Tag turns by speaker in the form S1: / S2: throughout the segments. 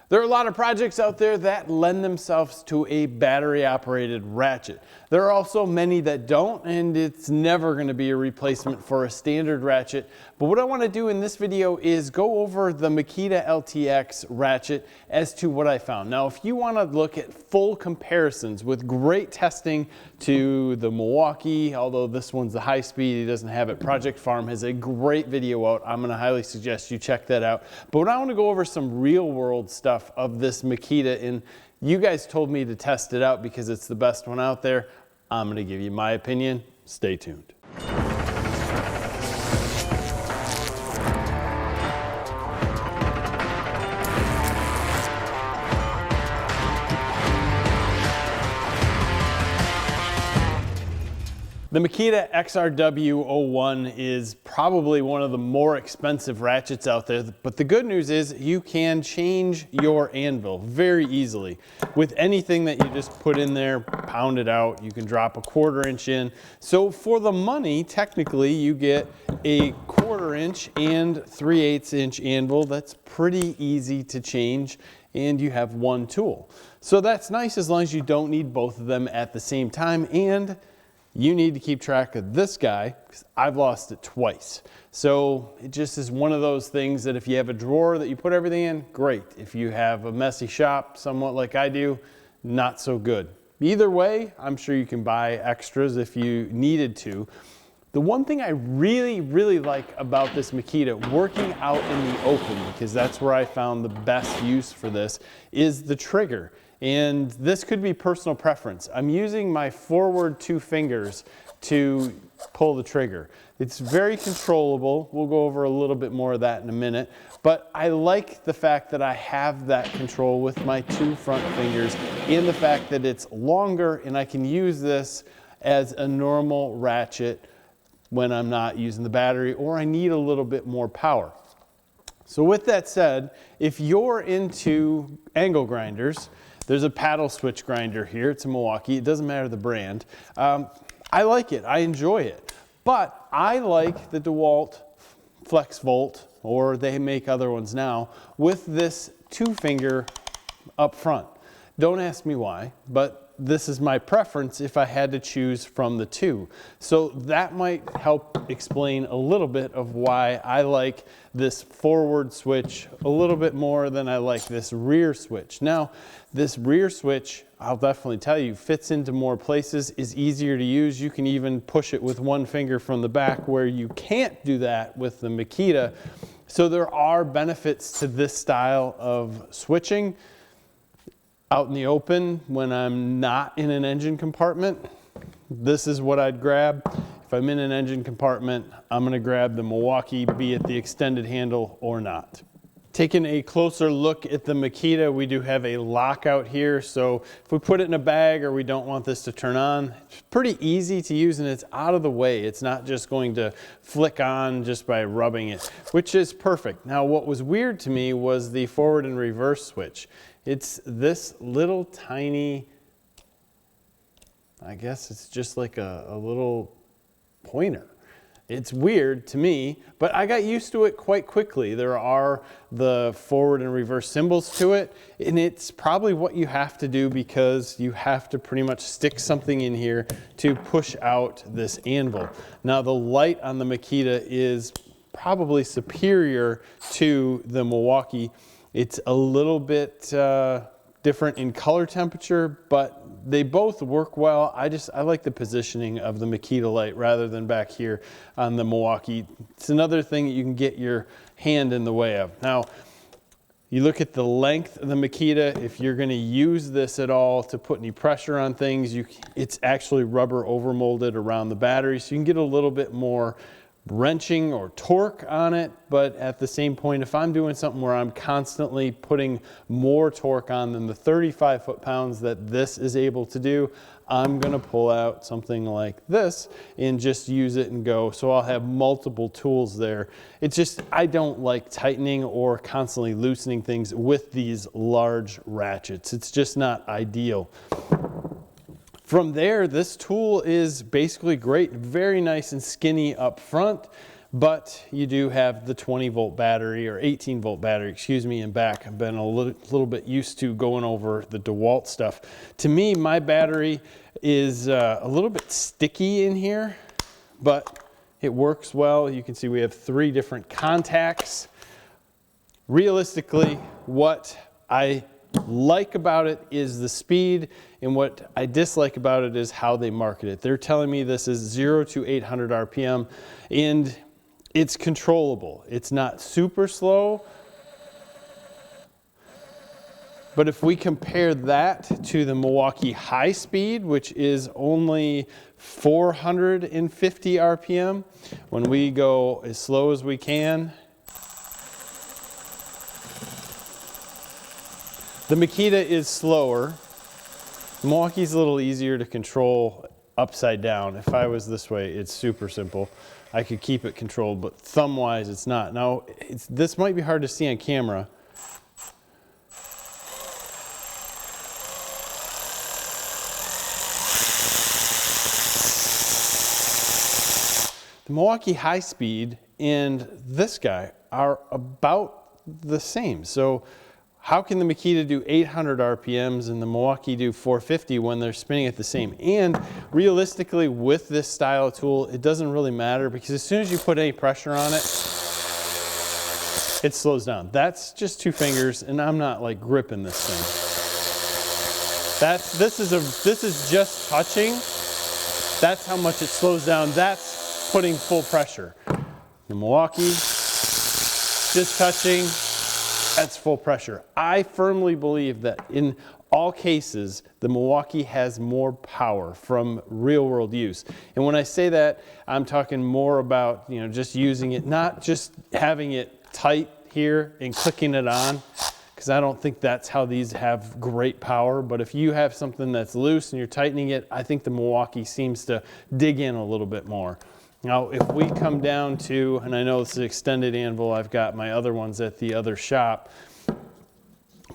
S1: There are a lot of projects out there that lend themselves to a battery operated ratchet. There are also many that don't, and it's never going to be a replacement for a standard ratchet. But what I want to do in this video is go over the Makita LTX ratchet as to what I found. Now, if you want to look at full comparisons with great testing to the Milwaukee, although this one's the high speed, he doesn't have it. Project Farm has a great video out. I'm going to highly suggest you check that out. But I want to go over some real world stuff of this Makita, and you guys told me to test it out because it's the best one out there. I'm going to give you my opinion. Stay tuned. The Makita XRW01 is probably one of the more expensive ratchets out there, but the good news is you can change your anvil very easily. With anything that you just put in there, pound it out, you can drop a 1/4 inch in. So for the money, technically you get a 1/4 inch and 3/8 inch anvil. That's pretty easy to change, and you have one tool. So that's nice as long as you don't need both of them at the same time, and you need to keep track of this guy because I've lost it twice. So it just is one of those things that if you have a drawer that you put everything in, great. If you have a messy shop, somewhat like I do, not so good. Either way, I'm sure you can buy extras if you needed to. The one thing I really like about this Makita working out in the open, because that's where I found the best use for this, is the trigger. And this could be personal preference. I'm using my forward 2 fingers to pull the trigger. It's very controllable. We'll go over a little bit more of that in a minute. But I like the fact that I have that control with my 2 front fingers, and the fact that it's longer and I can use this as a normal ratchet when I'm not using the battery or I need a little bit more power. So with that said, if you're into angle grinders, there's a paddle switch grinder here. It's a Milwaukee. It doesn't matter the brand. I like it. I enjoy it. But I like the DeWalt Flex Volt, or they make other ones now, with this 2 finger up front. Don't ask me why, but this is my preference if I had to choose from the 2. So that might help explain a little bit of why I like this forward switch a little bit more than I like this rear switch. Now, this rear switch, I'll definitely tell you, fits into more places, is easier to use. You can even push it with 1 finger from the back, where you can't do that with the Makita. So there are benefits to this style of switching. Out in the open, when I'm not in an engine compartment, this is what I'd grab. If I'm in an engine compartment, I'm going to grab the Milwaukee, be it the extended handle or not. Taking a closer look at the Makita, we do have a lockout here. So if we put it in a bag or we don't want this to turn on, it's pretty easy to use and it's out of the way. It's not just going to flick on just by rubbing it, which is perfect. Now, what was weird to me was the forward and reverse switch. It's this little tiny, I guess it's just like a little pointer. It's weird to me, but I got used to it quite quickly. There are the forward and reverse symbols to it, and it's probably what you have to do because you have to pretty much stick something in here to push out this anvil. Now, the light on the Makita is probably superior to the Milwaukee. It's a little bit different in color temperature, but they both work well. I like the positioning of the Makita light rather than back here on the Milwaukee. It's another thing that you can get your hand in the way of. Now, you look at the length of the Makita. If you're going to use this at all to put any pressure on things, it's actually rubber overmolded around the battery, so you can get a little bit more wrenching or torque on it. But at the same point, if I'm doing something where I'm constantly putting more torque on than the 35 foot-pounds that this is able to do, I'm going to pull out something like this and just use it and go. So I'll have multiple tools there. It's just, I don't like tightening or constantly loosening things with these large ratchets. It's just not ideal. From there, this tool is basically great, very nice and skinny up front. but you do have the 20 volt battery, or 18 volt battery, excuse me, in back. I've been a little bit used to going over the DeWalt stuff. To me, my battery is a little bit sticky in here, but it works well. You can see we have 3 different contacts. Realistically, what I like about it is the speed, and what I dislike about it is how they market it. They're telling me this is 0 to 800 RPM, and it's controllable. It's not super slow, but if we compare that to the Milwaukee high speed, which is only 450 RPM, when we go as slow as we can, the Makita is slower. Milwaukee's a little easier to control upside down. If I was this way, it's super simple. I could keep it controlled, but thumb-wise, it's not. Now, this might be hard to see on camera. The Milwaukee high speed and this guy are about the same. So how can the Makita do 800 RPMs and the Milwaukee do 450 when they're spinning at the same? And realistically, with this style of tool, it doesn't really matter, because as soon as you put any pressure on it, it slows down. That's just 2 fingers, and I'm not like gripping this thing. This is just touching. That's how much it slows down. That's putting full pressure. The Milwaukee, just touching. That's full pressure. I firmly believe that in all cases, the Milwaukee has more power from real world use. And when I say that, I'm talking more about, you know, just using it, not just having it tight here and clicking it on, because I don't think that's how these have great power. But if you have something that's loose and you're tightening it, I think the Milwaukee seems to dig in a little bit more. Now, if we come down to, and I know it's an extended Anvil, I've got my other ones at the other shop,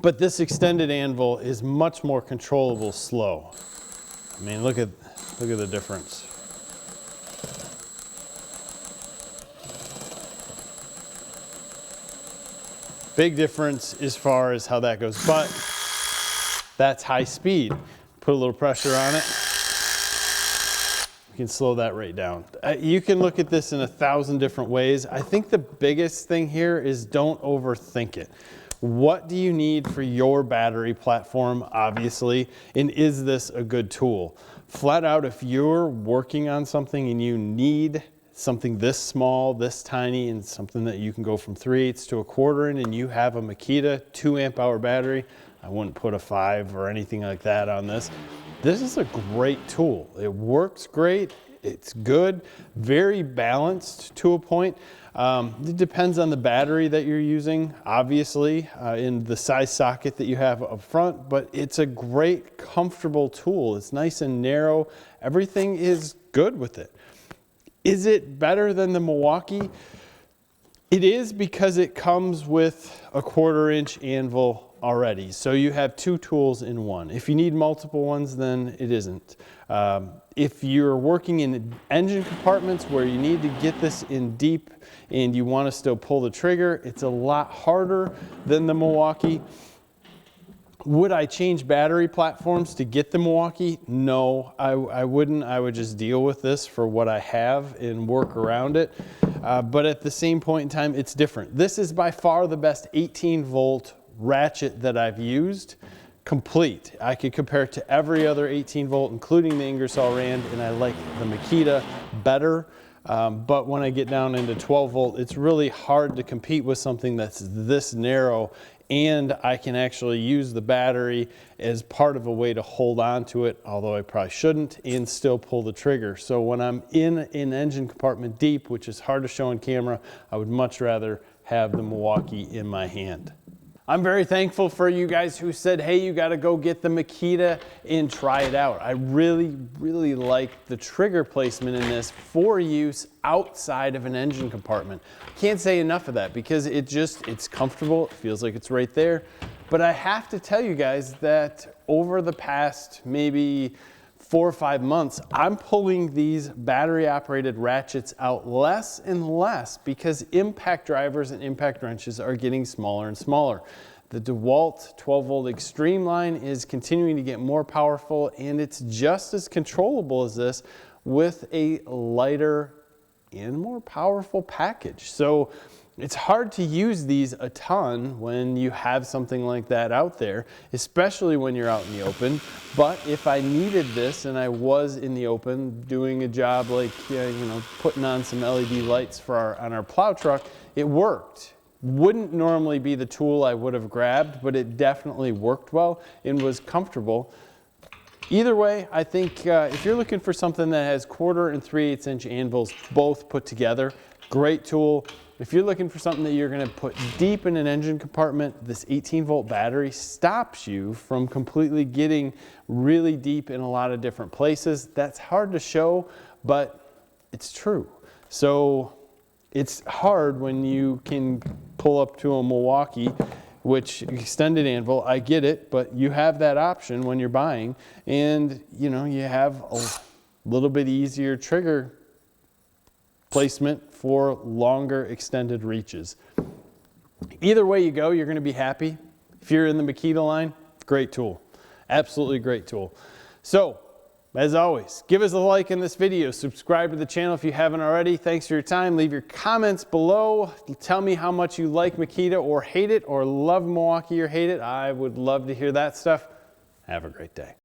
S1: but this extended Anvil is much more controllable slow. I mean, look at the difference. Big difference as far as how that goes, but that's high speed. Put a little pressure on it. You can slow that right down. You can look at this in 1,000 different ways. I think the biggest thing here is don't overthink it. What do you need for your battery platform, obviously, and is this a good tool? Flat out, if you're working on something and you need something this small, this tiny, and something that you can go from 3/8 to 1/4 in, and you have a Makita 2 amp hour battery, I wouldn't put a 5 or anything like that on this. This is a great tool. It works great. It's good, very balanced to a point. It depends on the battery that you're using, obviously, in the size socket that you have up front, but it's a great, comfortable tool. It's nice and narrow. Everything is good with it. Is it better than the Milwaukee? It is, because it comes with a 1/4 inch Anvil already. So you have 2 tools in one. If you need multiple ones, then it isn't. If you're working in engine compartments where you need to get this in deep and you want to still pull the trigger, it's a lot harder than the Milwaukee. Would I change battery platforms to get the Milwaukee? No, I wouldn't. I would just deal with this for what I have and work around it. But at the same point in time, it's different. This is by far the best 18 volt ratchet that I've used, complete. I could compare it to every other 18 volt, including the Ingersoll Rand, and I like the Makita better. But when I get down into 12 volt, it's really hard to compete with something that's this narrow, and I can actually use the battery as part of a way to hold on to it, although I probably shouldn't, and still pull the trigger. So when I'm in an engine compartment deep, which is hard to show on camera, I would much rather have the Milwaukee in my hand. I'm very thankful for you guys who said, hey, you got to go get the Makita and try it out. I really, really like the trigger placement in this for use outside of an engine compartment. Can't say enough of that, because it's comfortable. It feels like it's right there. But I have to tell you guys that over the past maybe 4 or 5 months, I'm pulling these battery operated ratchets out less and less because impact drivers and impact wrenches are getting smaller and smaller. The DeWalt 12 volt extreme line is continuing to get more powerful, and it's just as controllable as this with a lighter and more powerful package. So it's hard to use these a ton when you have something like that out there, especially when you're out in the open. But if I needed this and I was in the open doing a job like, putting on some LED lights on our plow truck, it worked. Wouldn't normally be the tool I would have grabbed, but it definitely worked well and was comfortable. Either way, I think if you're looking for something that has 1/4 and 3/8 inch anvils both put together, great tool. If you're looking for something that you're going to put deep in an engine compartment, this 18 volt battery stops you from completely getting really deep in a lot of different places. That's hard to show, but it's true. So it's hard when you can pull up to a Milwaukee, which extended anvil, I get it, but you have that option when you're buying, and you have a little bit easier trigger placement for longer extended reaches. Either way you go, you're going to be happy. If you're in the Makita line, great tool. Absolutely great tool. So, as always, give us a like in this video. Subscribe to the channel if you haven't already. Thanks for your time. Leave your comments below. Tell me how much you like Makita or hate it, or love Milwaukee or hate it. I would love to hear that stuff. Have a great day.